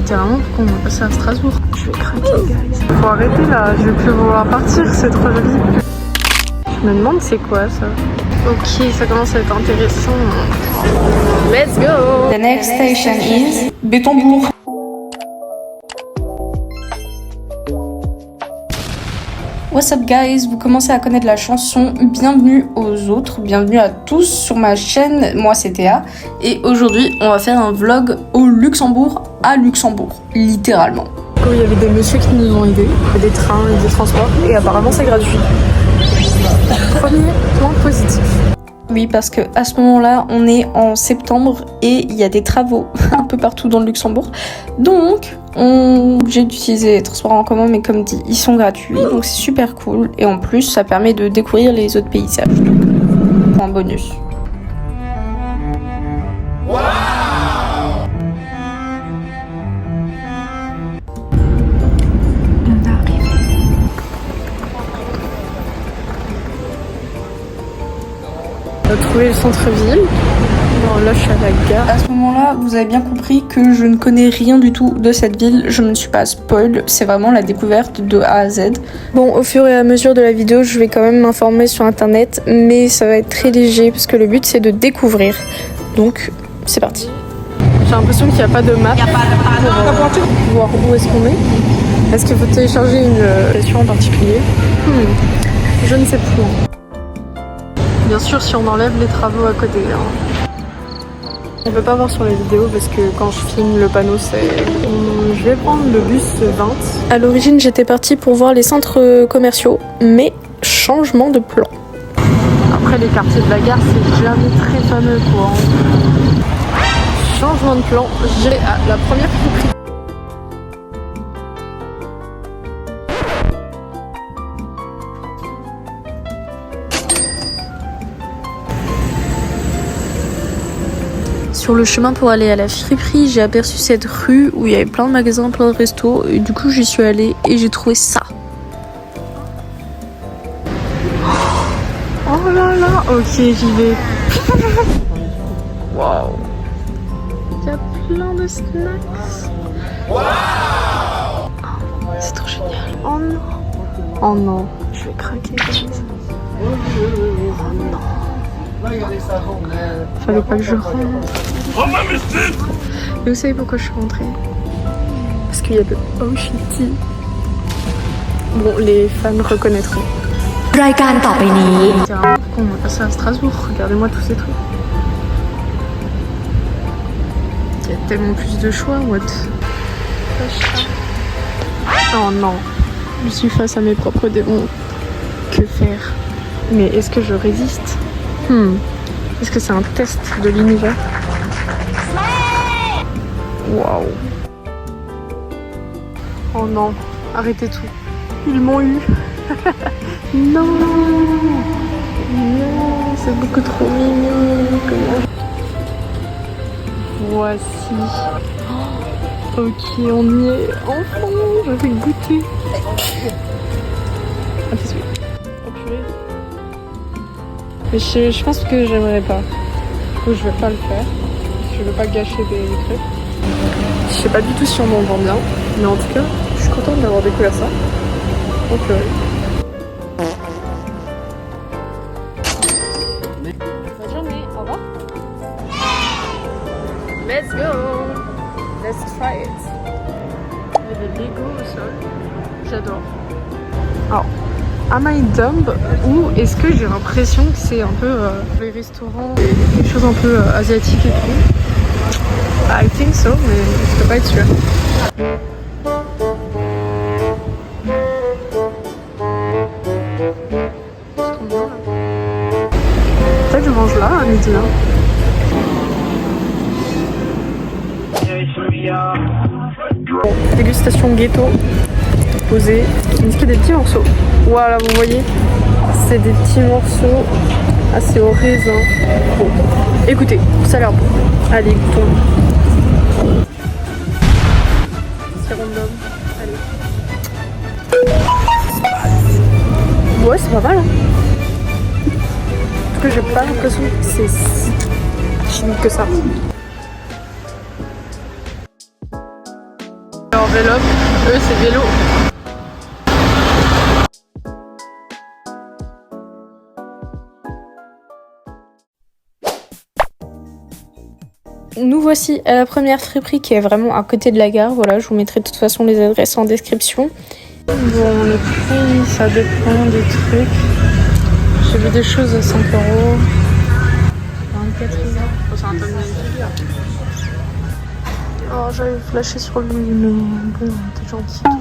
littéralement pourquoi on va passer à Strasbourg. Je vais craquer, guys. Faut arrêter là, je vais plus vouloir partir, c'est trop joli. Je me demande c'est quoi ça. Ok, ça commence à être intéressant. Let's go. The next station is Bétonbourg. What's up guys, vous commencez à connaître la chanson Bienvenue aux autres, bienvenue à tous sur ma chaîne, moi c'est Théa et aujourd'hui on va faire un vlog au Luxembourg, à Luxembourg, littéralement. Il y avait des messieurs qui nous ont aidés, des trains et des transports et apparemment c'est gratuit. Premier point positif. Oui, parce que à ce moment-là, on est en septembre et il y a des travaux un peu partout dans le Luxembourg. Donc, on est obligé d'utiliser les transports en commun, mais comme dit, ils sont gratuits, donc c'est super cool. Et en plus, ça permet de découvrir les autres paysages. Donc, point bonus. On a trouvé le centre-ville. Bon, là, je suis à la gare. À ce moment-là, vous avez bien compris que je ne connais rien du tout de cette ville. Je ne suis pas spoil. C'est vraiment la découverte de A à Z. Bon, au fur et à mesure de la vidéo, je vais quand même m'informer sur internet, mais ça va être très léger parce que le but c'est de découvrir. Donc, c'est parti. J'ai l'impression qu'il n'y a pas de map pour voir où est-ce qu'on est. Est-ce qu'il faut télécharger une application en particulier? Je ne sais plus. Bien sûr, si on enlève les travaux à côté. On peut pas voir sur les vidéos parce que quand je filme le panneau c'est... Je vais prendre le bus 20. À l'origine j'étais partie pour voir les centres commerciaux, mais changement de plan. Après les quartiers de la gare c'est jamais très fameux quoi. Changement de plan, j'irai à la première friperie. Sur le chemin pour aller à la friperie, j'ai aperçu cette rue où il y avait plein de magasins, plein de restos. Et du coup, j'y suis allée et j'ai trouvé ça. Oh là là, ok, j'y vais. Waouh. Il y a plein de snacks. Waouh. C'est trop génial. Oh non. Oh non, je vais craquer. Oh non. Fallait pas que je rentre. Et vous savez pourquoi je suis rentrée? Parce qu'il y a de Ocean Tea. Bon, les fans reconnaîtront. Littéralement, pourquoi on va passer à Strasbourg? Regardez-moi tous ces trucs. Il y a tellement plus de choix, what? Oh non, je suis face à mes propres démons. Que faire? Mais est-ce que je résiste? Est-ce que c'est un test de l'univers? Waouh. Oh non, arrêtez tout. Ils m'ont eu. Non. Non, c'est beaucoup trop mignon. Comment? Voici. Oh, ok, on y est. Enfin, je vais goûter. Ah, c'est sweet. Mais je pense que j'aimerais pas. Donc je vais pas le faire. Je veux pas gâcher des trucs. Je sais pas du tout si on m'en vend bien. Mais en tout cas, je suis contente d'avoir découvert ça. Donc bonne journée, au revoir. Let's go. Let's try it. Il y a des Lego au sol. J'adore. Alors, am I dumb ou est-ce que j'ai l'impression que c'est un peu les restaurants et quelque chose un peu asiatique et tout? I think so, mais je peux pas être sûre. C'est trop bien là. Peut-être que je mange là à midi là. Bon, dégustation ghetto. Posé. Il me dit qu'il y a des petits morceaux. Voilà, vous voyez, c'est des petits morceaux assez au raisin. Bon, écoutez, ça a l'air bon. Allez, goûtons. C'est random. Allez. Ouais, c'est pas mal. Hein. En tout cas, j'ai pas l'impression que c'est si chimique que ça. level up, eux c'est vélo. Nous voici à la première friperie qui est vraiment à côté de la gare. Voilà, je vous mettrai de toute façon les adresses en description. Bon, le prix, ça dépend des trucs. J'ai vu des choses à 5 €. 24 €. C'est un tonne de. Oh, j'avais flashé sur le bon, t'es gentil, 80 €.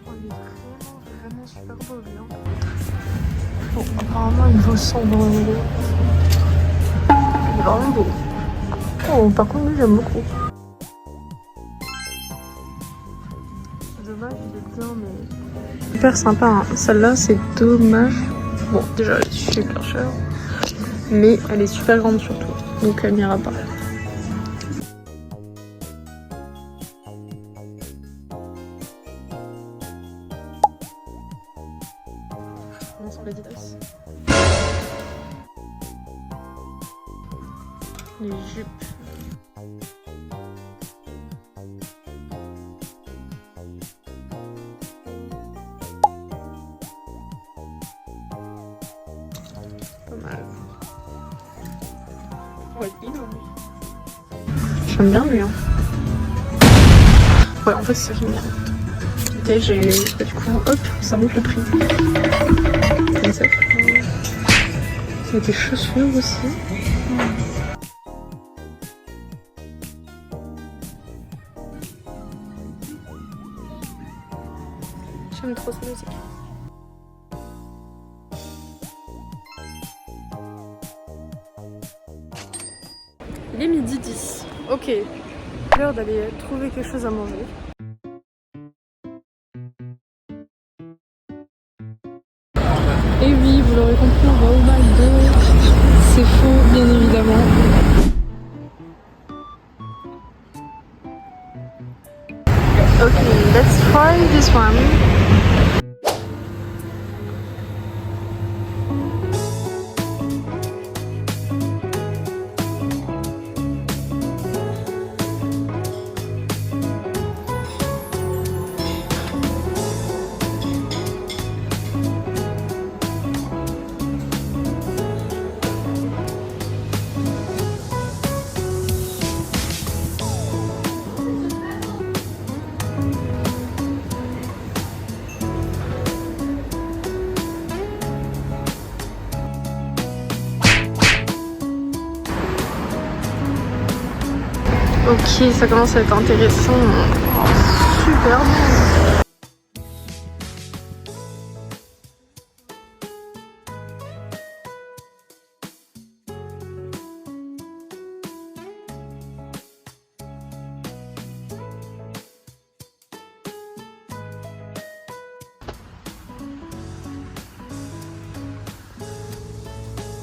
Oh, il est vraiment super beau, lui. Hein. Bon, apparemment, il vaut 120 €. Il est vraiment beau. Oh, par contre, lui, j'aime beaucoup. Dommage, il est bien, mais. Super sympa, hein. Celle-là, c'est dommage. Bon, déjà, elle est super chère. Mais elle est super grande surtout. Donc, elle n'ira pas. Non, c'est pas Adidas. Les jupes. Pas mal. Ouais, j'aime bien lui. Hein. Ouais, en fait, c'est génial. Et j'ai du coup, hop, ça monte le prix. Comme ça. Il y a des chaussures aussi. J'aime trop cette musique. Il est 12h10. Ok, l'heure d'aller trouver quelque chose à manger. Et oui, vous l'aurez compris, on va au McDo. C'est faux, bien évidemment. Ok, let's try this one. Ok, ça commence à être intéressant. Oh, super bon.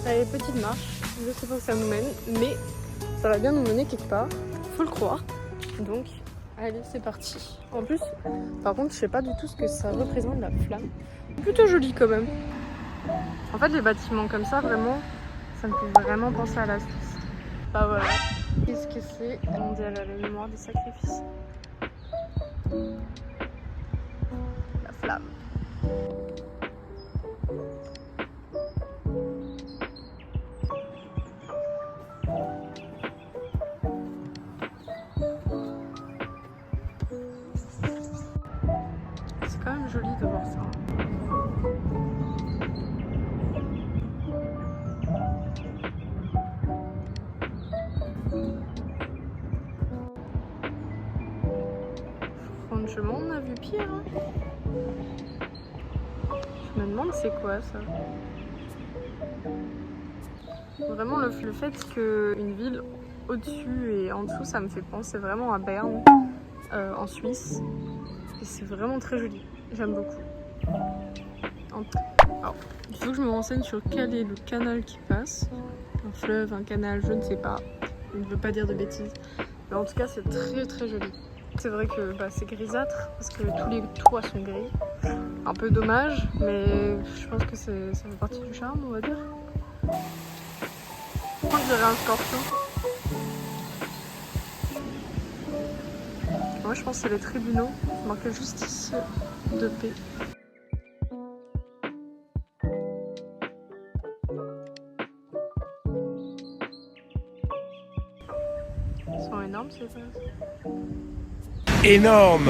Allez, petite marche. Je sais pas où ça nous mène, mais ça va bien nous mener quelque part. Faut le croire. Donc, allez, c'est parti. En plus, par contre, je sais pas du tout ce que ça représente, la flamme. Plutôt joli quand même. En fait, les bâtiments comme ça, vraiment, ça me fait vraiment penser à la Suisse. Bah voilà. Qu'est-ce que c'est? Mondial à la mémoire des sacrifices. La flamme. C'est quand même joli de voir ça. Franchement, on a vu pire. Hein. Je me demande c'est quoi ça. Vraiment le fait qu'une ville au-dessus et en dessous, ça me fait penser vraiment à Berne, en Suisse. Et c'est vraiment très joli. J'aime beaucoup. Alors, il faut que je me renseigne sur quel est le canal qui passe. Un fleuve, un canal, je ne sais pas. Je ne veux pas dire de bêtises. Mais en tout cas, c'est très très joli. C'est vrai que c'est grisâtre parce que tous les toits sont gris. Un peu dommage, mais je pense que ça fait partie du charme, on va dire. Je crois que j'aurais un scorpion. Moi je pense que c'est les tribunaux, marqué justice de paix. Ils sont énormes ces tasses. Énorme!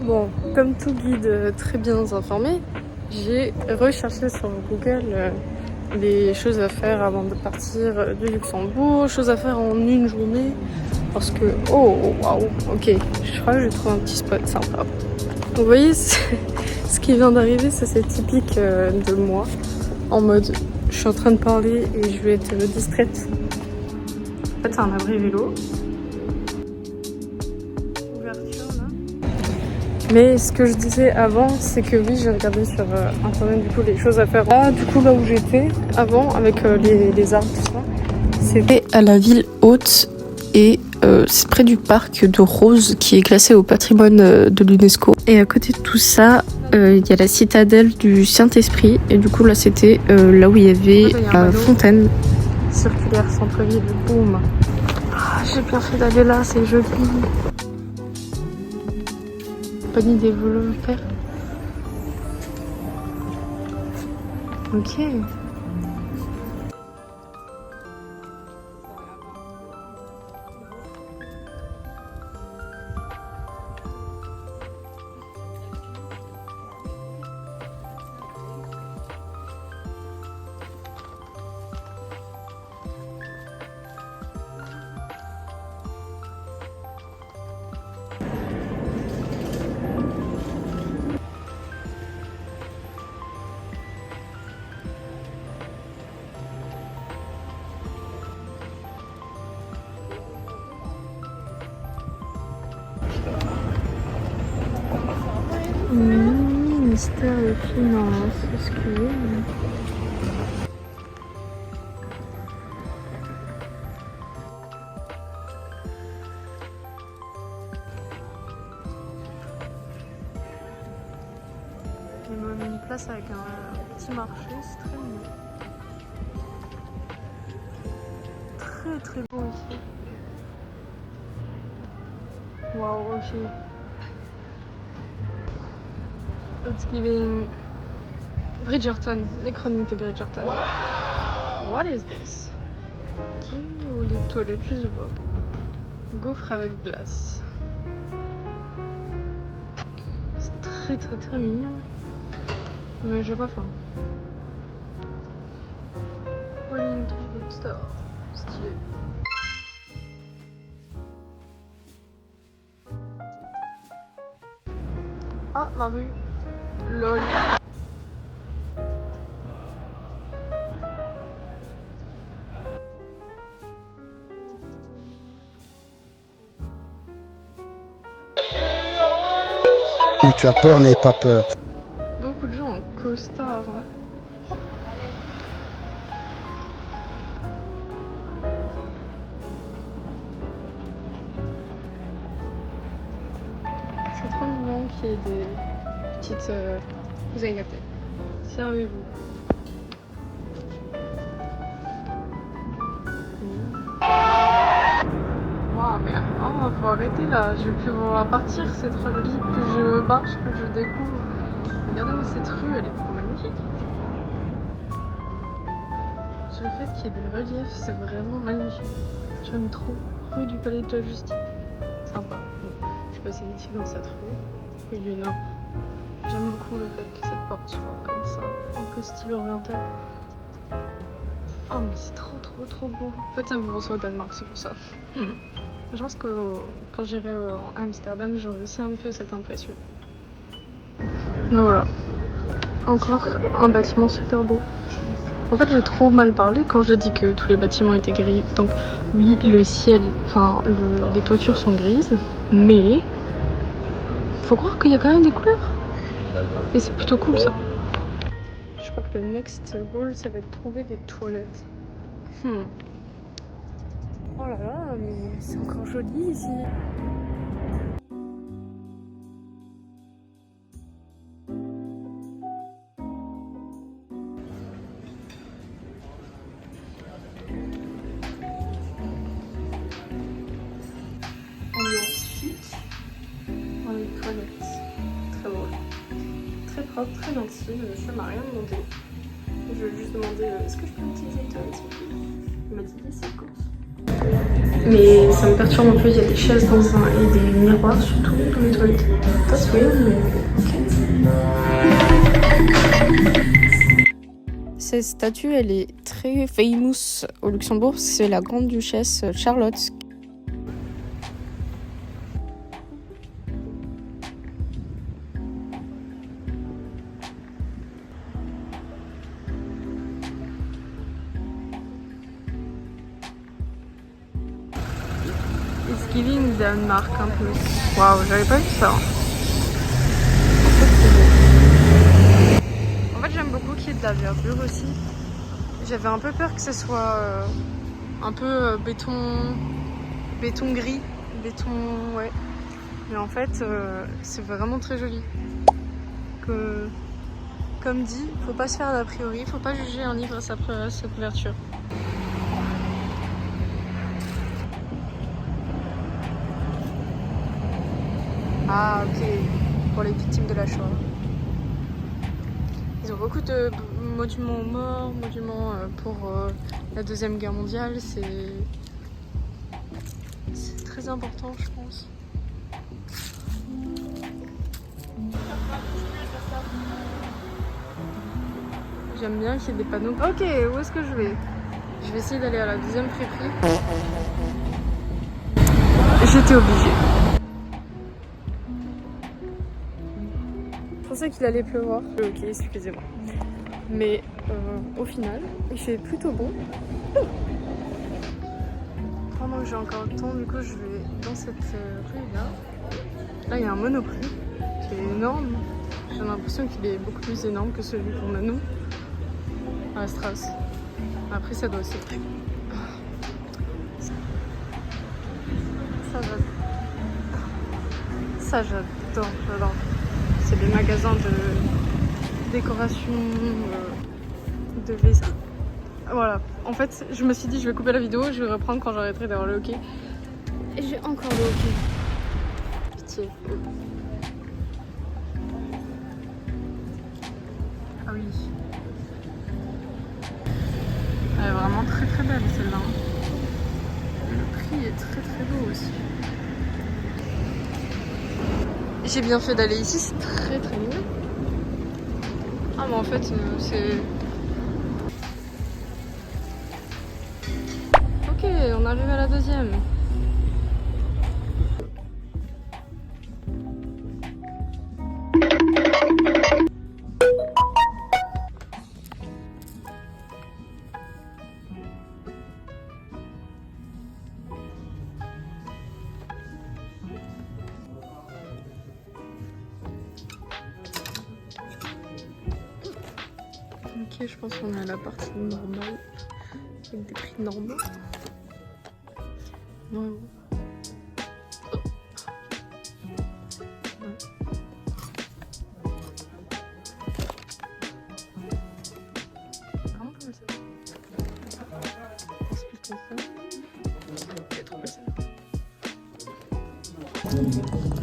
Bon, comme tout guide très bien informé, j'ai recherché sur Google des choses à faire avant de partir du Luxembourg, choses à faire en une journée, parce que, oh waouh, ok, je crois que j'ai trouvé un petit spot sympa. Vous voyez, ce qui vient d'arriver, ça c'est typique de moi, en mode, je suis en train de parler et je vais être distraite. En fait, c'est un abri vélo. Mais ce que je disais avant, c'est que oui, j'ai regardé sur internet du coup les choses à faire. Là, du coup, là où j'étais avant, avec les arbres, tout ça, c'était à la ville haute et c'est près du parc de Rose qui est classé au patrimoine de l'UNESCO. Et à côté de tout ça, il y a la citadelle du Saint-Esprit. Et du coup, là, c'était là où il y avait la fontaine circulaire centre-ville. Boum! Ah, j'ai bien fait d'aller là, c'est joli. Des volontaires. Ok. Ministère des Finances, excusez-moi. Il m'a mis une place avec un petit marché, c'est très mignon. Très très beau ici. Waouh, ok. It's giving Bridgerton, les chroniques de Bridgerton. What is this? Oh, les toilettes, je vois. Gaufre avec glace. C'est très très très mignon. Mais j'ai pas faim. Wellington Bookstore. Stylé. Ah, ma rue. LOL. Tu as peur, n'aie pas peur. Beaucoup de gens en costard. C'est trop mignon qu'il y ait des petites... Vous avez capté. Servez-vous. Waouh, mais oh, faut arrêter là. Je vais plus pouvoir partir cette rue. Plus je marche, plus je découvre. Regardez-moi cette rue, elle est trop magnifique. Le fait qu'il y ait des reliefs, c'est vraiment magnifique. J'aime trop. Rue du Palais de la Justice. Sympa. Bon, je passe ici dans cette rue. Rue du Nord. J'aime beaucoup le fait que cette porte soit comme ça, un peu style oriental. Oh mais c'est trop trop trop beau. En fait ça me reçoit au Danemark, c'est pour ça. Je pense que quand j'irai à Amsterdam, j'aurai aussi un peu cette impression. Donc voilà. Encore un bâtiment super beau. En fait j'ai trop mal parlé quand j'ai dit que tous les bâtiments étaient gris. Donc oui, le ciel, enfin les toitures sont grises, mais faut croire qu'il y a quand même des couleurs. Et c'est plutôt cool ça. Je crois que le next goal, ça va être de trouver des toilettes. Oh là là, mais c'est encore joli ici. les toilettes. Très drôle. Très propre, très gentil. Le monsieur m'a rien demandé. Je lui ai juste demandé est-ce que je peux utiliser les toilettes s'il vous plaît. Il m'a dit yes, of course. Mais ça me perturbe un peu, il y a des chaises dans un et des miroirs surtout dans les toilettes. That's weird, mais ok. Cette statue, elle est très famous au Luxembourg. C'est la grande duchesse Charlotte. It's giving Danemark un peu. Waouh, j'avais pas vu ça. En fait, j'aime beaucoup qu'il y ait de la verdure aussi. J'avais un peu peur que ce soit un peu béton gris, béton, ouais. Mais en fait, c'est vraiment très joli. Comme dit, faut pas se faire d'a priori, faut pas juger un livre à sa couverture. Ah ok, pour les victimes de la Shoah. Ils ont beaucoup de monuments aux morts, monuments pour la Deuxième Guerre mondiale, c'est très important je pense. J'aime bien qu'il y ait des panneaux. Ok, où est-ce que je vais? Je vais essayer d'aller à la deuxième friperie. J'étais obligée. Je pensais qu'il allait pleuvoir. Ok, excusez-moi. Mais au final, il fait plutôt bon. Pendant que j'ai encore le temps, du coup, je vais dans cette rue-là. Là, il y a un Monoprix qui est énorme. J'ai l'impression qu'il est beaucoup plus énorme que celui qu'on a nous à Strauss. Après, ça doit aussi être très bon. Ça, j'adore. C'est des magasins de décoration, de vaisselle. Voilà. En fait, je me suis dit, je vais couper la vidéo, je vais reprendre quand j'arrêterai d'avoir le hockey. Et j'ai encore le hockey. Pitié. Ah oui. Elle est vraiment très très belle celle-là. Le prix est très très beau aussi. J'ai bien fait d'aller ici, c'est très très mignon. Ah mais en fait c'est... Ok, on arrive à la deuxième. Ok, je pense qu'on est à la partie normale, avec des prix normaux. Ouais. Vraiment pas mal ça. Explique comme ça. C'est trop belle celle-là.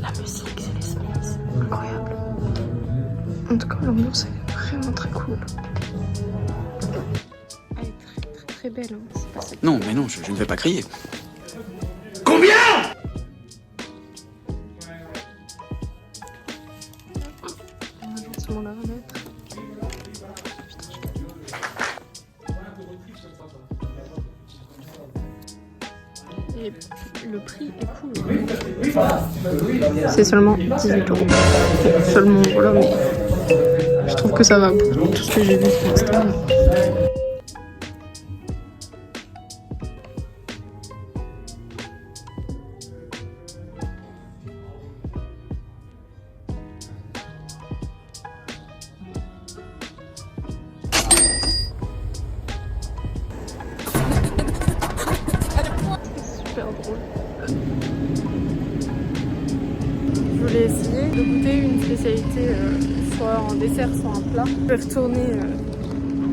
La musique, c'est les Smiths. Incroyable. En tout cas, l'ambiance est vraiment très cool. Elle est très très très belle. Hein. C'est pas ça. Non, mais non, je ne vais pas crier. On va gentiment la remettre. Et le prix est cool. C'est seulement 18 €. Seulement, voilà, mais je trouve que ça va pour tout ce que j'ai vu pour l'instant. Super drôle. Je voulais essayer de goûter une spécialité, soit en dessert, soit en plat. Je vais retourner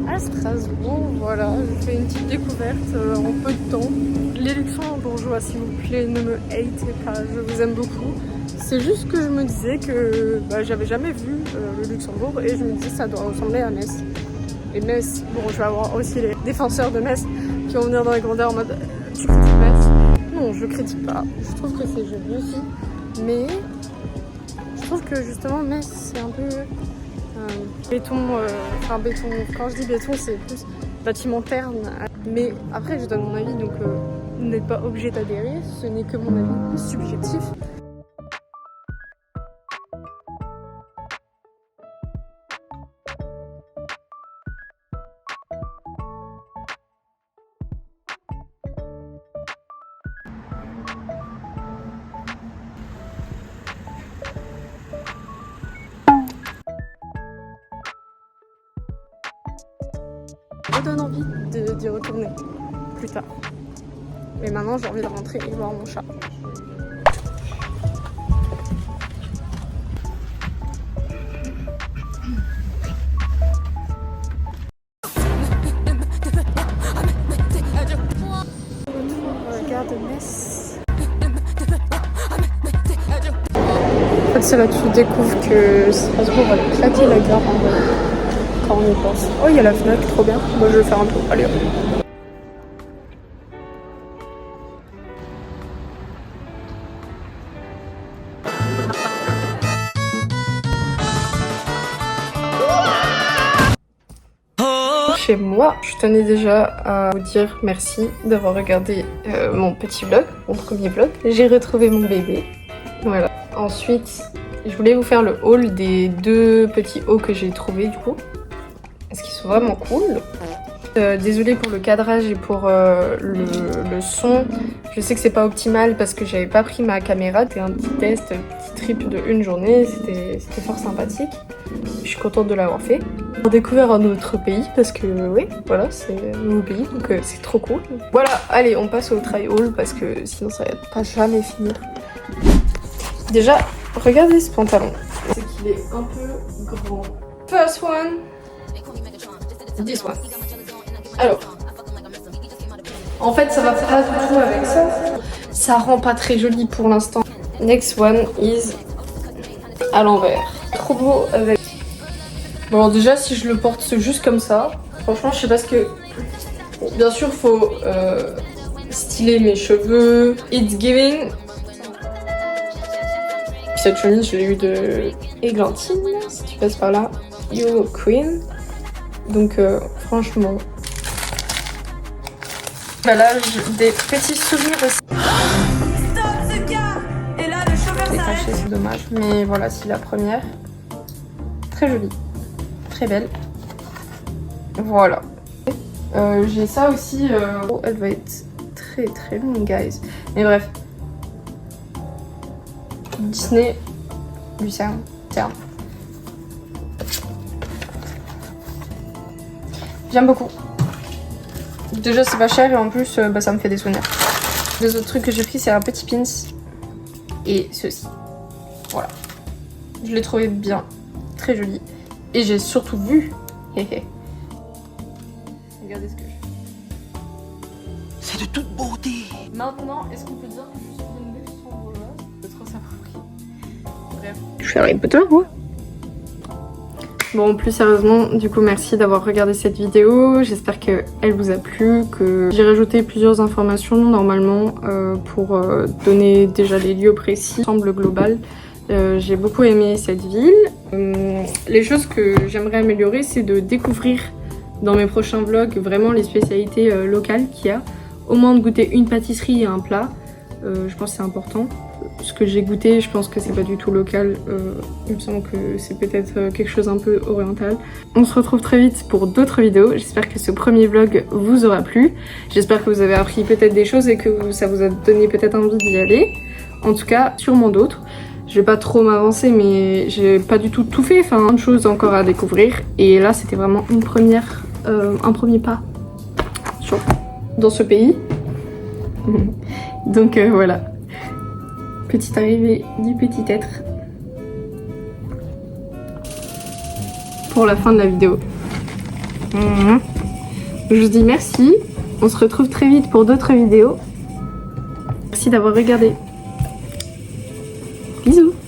à Strasbourg, voilà, je fais une petite découverte en peu de temps. Les Luxembourgeois, s'il vous plaît, ne me hatez pas, je vous aime beaucoup. C'est juste que je me disais que j'avais jamais vu le Luxembourg et je me disais que ça doit ressembler à Metz. Et Metz, bon, je vais avoir aussi les défenseurs de Metz qui vont venir dans les grandeurs en mode tu critiques Metz. Non, je critique pas. Je trouve que c'est joli aussi. Mais je trouve que justement Metz c'est un peu béton. Béton. Quand je dis béton, c'est plus bâtiment terne. Mais après, je donne mon avis donc vous n'êtes pas obligé d'adhérer. Ce n'est que mon avis subjectif. Me donne envie d'y retourner plus tard. Mais maintenant j'ai envie de rentrer et voir mon chat. Regarde Metz. En fait c'est là que tu découvres que Strasbourg a claqué la gare en vrai. Quand on y pense. Oh, il y a la Fnac, trop bien. Moi, je vais faire un tour. Allez, hop. Chez moi, je tenais déjà à vous dire merci d'avoir regardé mon petit vlog, mon premier vlog. J'ai retrouvé mon bébé. Voilà. Ensuite, je voulais vous faire le haul des 2 petits hauts que j'ai trouvés du coup. Parce qu'ils sont vraiment cool. Désolée pour le cadrage et pour le son. Je sais que c'est pas optimal parce que j'avais pas pris ma caméra. C'était un petit test, un petit trip de 1 journée. C'était fort sympathique. Je suis contente de l'avoir fait. On a découvert un autre pays parce que oui, voilà, c'est un nouveau pays donc c'est trop cool. Voilà, allez, on passe au try haul parce que sinon ça va pas jamais finir. Déjà, regardez ce pantalon. C'est qu'il est un peu grand. First one. This one. Alors, en fait, ça va pas du tout avec ça. Ça rend pas très joli pour l'instant. Next one is à l'envers. Trop beau avec. Bon, alors déjà, si je le porte juste comme ça, franchement, je sais pas ce que. Bon, bien sûr, faut styler mes cheveux. It's giving. Cette chemise, je l'ai eu de Églantine. Si tu passes par là, You Queen. Donc franchement, là des petits souvenirs aussi. Détaché, c'est dommage, mais voilà, c'est la première. Très jolie, très belle. Voilà. J'ai ça aussi. Oh, elle va être très très longue, guys. Mais bref. Disney, Lucerne, Lucerne. J'aime beaucoup. Déjà c'est pas cher et en plus ça me fait des souvenirs. Les autres trucs que j'ai pris c'est un petit pins et ceci. Voilà. Je l'ai trouvé bien, très joli. Et j'ai surtout vu. Regardez ce que je fais. C'est de toute beauté. Maintenant, est-ce qu'on peut dire que je suis une luxembourgeoise? C'est trop s'approprier. Bref. Je suis Harry Potter, moi. Bon, plus sérieusement, du coup, merci d'avoir regardé cette vidéo. J'espère qu'elle vous a plu, que j'ai rajouté plusieurs informations normalement pour donner déjà les lieux précis, l'ensemble global. J'ai beaucoup aimé cette ville. Les choses que j'aimerais améliorer, c'est de découvrir dans mes prochains vlogs vraiment les spécialités locales qu'il y a. Au moins de goûter une pâtisserie et un plat. Je pense que c'est important. Ce que j'ai goûté, je pense que c'est pas du tout local. Il me semble que c'est peut-être quelque chose un peu oriental. On se retrouve très vite pour d'autres vidéos. J'espère que ce premier vlog vous aura plu. J'espère que vous avez appris peut-être des choses et que ça vous a donné peut-être envie d'y aller. En tout cas, sûrement d'autres. Je vais pas trop m'avancer, mais j'ai pas du tout tout fait. Enfin, plein de choses encore à découvrir. Et là, c'était vraiment un premier pas dans ce pays. Donc voilà. Petite arrivée du petit être pour la fin de la vidéo. Je vous dis merci. On se retrouve très vite pour d'autres vidéos. Merci d'avoir regardé. Bisous.